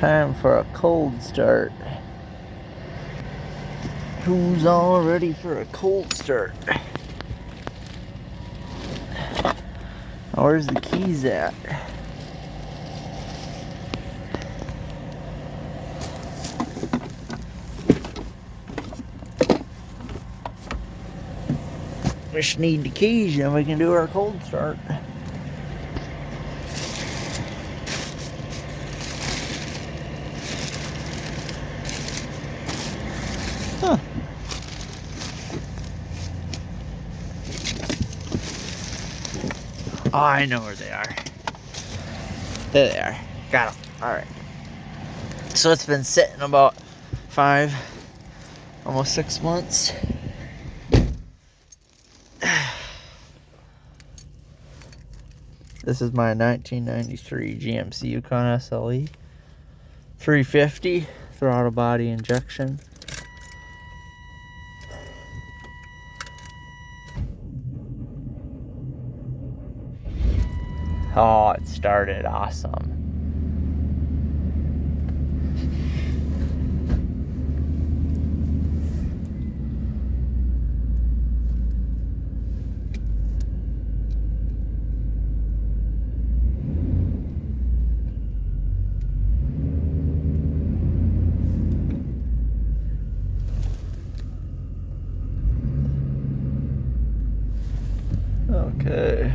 Time for a cold start. Who's all ready for a cold start? Where's the keys at? Just need the keys and we can do our cold start. Huh. Oh, I know where they are. There they are. Got them. Alright. So it's been sitting about 5, almost 6 months. This is my 1993 GMC Yukon SLE. 350 throttle body injection. Oh, it started awesome. Okay.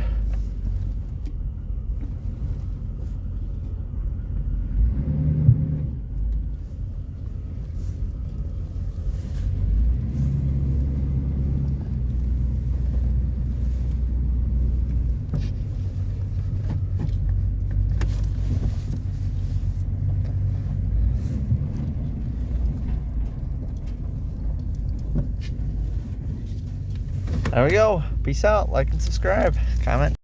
There we go. Peace out. Like and subscribe. Comment.